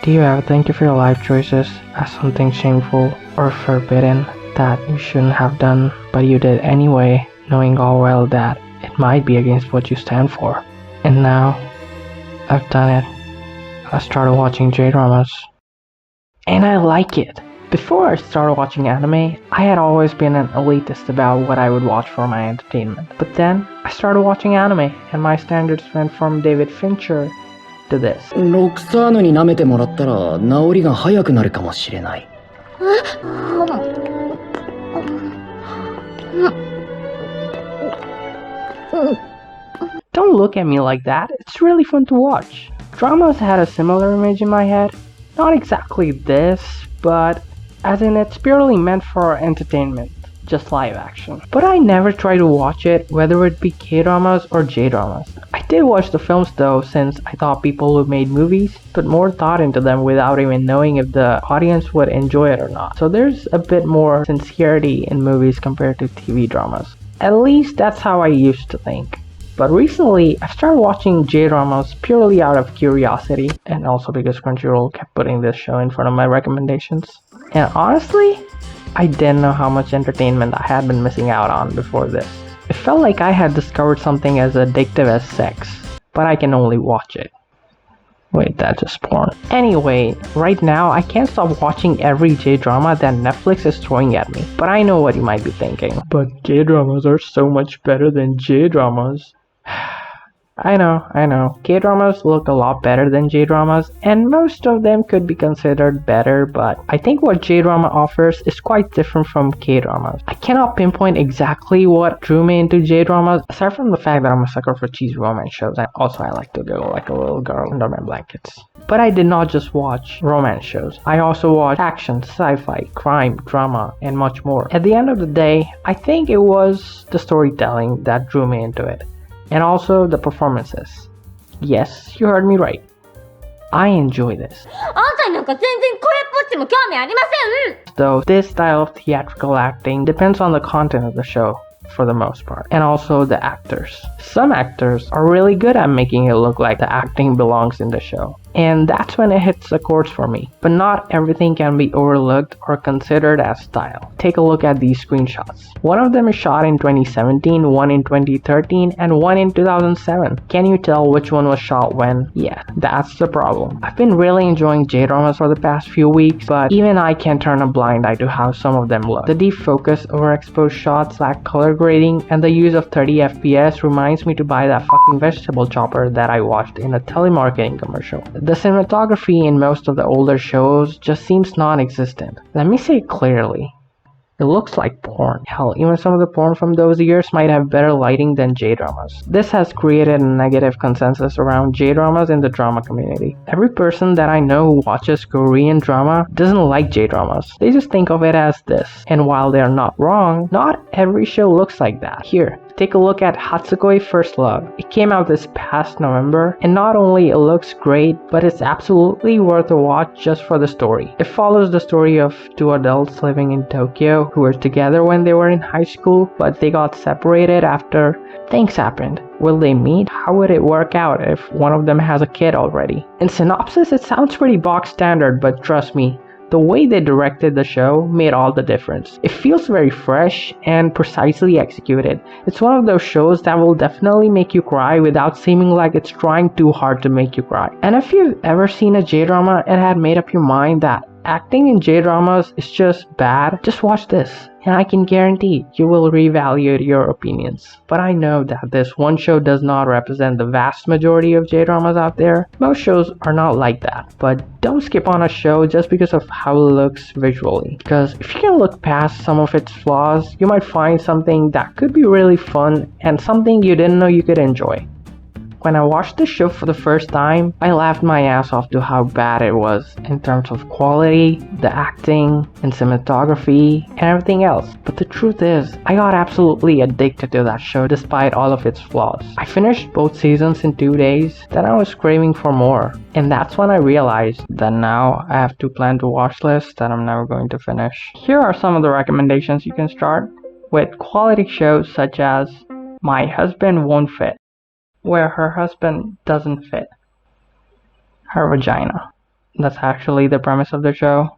Do you ever think of your life choices as something shameful or forbidden that you shouldn't have done, but you did anyway, knowing all well that it might be against what you stand for? And now, I've done it. I started watching J-dramas. And I like it. Before I started watching anime, I had always been an elitist about what I would watch for my entertainment. But then, I started watching anime, and my standards went from David Fincher to this. ロクサーヌに舐めてもらったら治りが早くなるかもしれない。Don't look at me like that, it's really fun to watch. Dramas had a similar image in my head. Not exactly this, but as in it's purely meant for entertainment, just live action. But I never try to watch it, whether it be K-dramas or J-dramas. I did watch the films though, since I thought people who made movies put more thought into them without even knowing if the audience would enjoy it or not. So there's a bit more sincerity in movies compared to TV dramas. At least that's how I used to think. But recently, I've started watching J-dramas purely out of curiosity, and also because Crunchyroll kept putting this show in front of my recommendations. And honestly, I didn't know how much entertainment I had been missing out on before this. It felt like I had discovered something as addictive as sex, but I can only watch it. Wait, that's just porn. Anyway, right now I can't stop watching every J-drama that Netflix is throwing at me. But I know what you might be thinking. But K-dramas are so much better than J-dramas. I know. K-dramas look a lot better than J-dramas, and most of them could be considered better, but I think what J-drama offers is quite different from K-dramas. I cannot pinpoint exactly what drew me into J-dramas, aside from the fact that I'm a sucker for cheesy romance shows, and also I like to go like a little girl under my blankets. But I did not just watch romance shows. I also watched action, sci-fi, crime, drama, and much more. At the end of the day, I think it was the storytelling that drew me into it. And also the performances. Yes, you heard me right. I enjoy this. Though this style of theatrical acting depends on the content of the show for the most part, and also the actors. Some actors are really good at making it look like the acting belongs in the show, and that's when it hits the chords for me. But not everything can be overlooked or considered as style. Take a look at these screenshots. One of them is shot in 2017, one in 2013, and one in 2007. Can you tell which one was shot when? Yeah, that's the problem. I've been really enjoying J-dramas for the past few weeks, but even I can't turn a blind eye to how some of them look. The deep focus, overexposed shots, lack color grading, and the use of 30 FPS reminds me to buy that fucking vegetable chopper that I watched in a telemarketing commercial. The cinematography in most of the older shows just seems non-existent. Let me say it clearly. It looks like porn. Hell, even some of the porn from those years might have better lighting than J-dramas. This has created a negative consensus around J-dramas in the drama community. Every person that I know who watches Korean drama doesn't like J-dramas. They just think of it as this. And while they're not wrong, not every show looks like that. Here, take a look at Hatsukoi First Love. It came out this past November, and not only it looks great, but it's absolutely worth a watch just for the story. It follows the story of two adults living in Tokyo who were together when they were in high school, but they got separated after things happened. Will they meet? How would it work out if one of them has a kid already? In synopsis, it sounds pretty box standard, but trust me, the way they directed the show made all the difference. It feels very fresh and precisely executed. It's one of those shows that will definitely make you cry without seeming like it's trying too hard to make you cry. And if you've ever seen a J-drama and had made up your mind that acting in J-dramas is just bad, just watch this, and I can guarantee you will reevaluate your opinions. But I know that this one show does not represent the vast majority of J-dramas out there. Most shows are not like that. But don't skip on a show just because of how it looks visually. Because if you can look past some of its flaws, you might find something that could be really fun and something you didn't know you could enjoy. When I watched the show for the first time, I laughed my ass off to how bad it was in terms of quality, the acting, and cinematography, and everything else. But the truth is, I got absolutely addicted to that show despite all of its flaws. I finished both seasons in 2 days, then I was craving for more. And that's when I realized that now I have 2 planned to watch lists that I'm never going to finish. Here are some of the recommendations you can start with quality shows such as My Husband Won't Fit, where her husband doesn't fit her vagina. That's actually the premise of the show.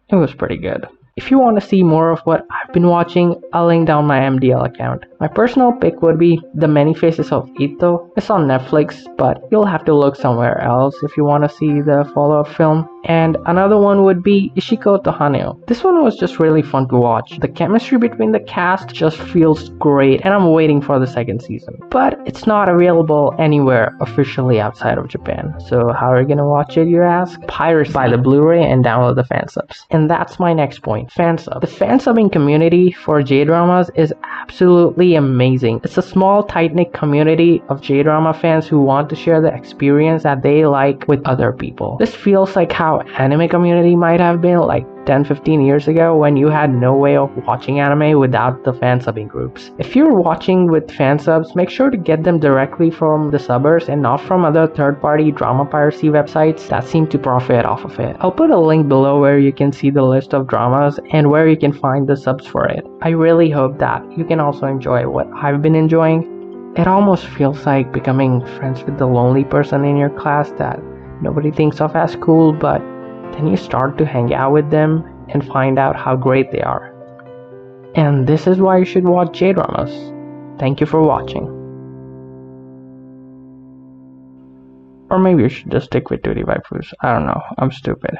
It was pretty good. If you want to see more of what I've been watching, I'll link down my MDL account. My personal pick would be The Many Faces of Ito. It's on Netflix, but you'll have to look somewhere else if you want to see the follow-up film. And another one would be Ishiko to Haneo. This one was just really fun to watch. The chemistry between the cast just feels great, and I'm waiting for the second season. But it's not available anywhere officially outside of Japan. So how are you gonna watch it, you ask? Piracy, buy the Blu-ray and download the fan subs. And that's my next point, fan sub. The fan subbing community for J-dramas is absolutely amazing. It's a small, tight-knit community of J-drama fans who want to share the experience that they like with other people. This feels like how anime community might have been like 10-15 years ago when you had no way of watching anime without the fan subbing groups. If you're watching with fan subs, make sure to get them directly from the subbers and not from other third-party drama piracy websites that seem to profit off of it. I'll put a link below where you can see the list of dramas and where you can find the subs for it. I really hope that you can also enjoy what I've been enjoying. It almost feels like becoming friends with the lonely person in your class that nobody thinks of as cool, but then you start to hang out with them and find out how great they are. And this is why you should watch J-dramas. Thank you for watching. Or maybe you should just stick with 2D waifus. I don't know, I'm stupid.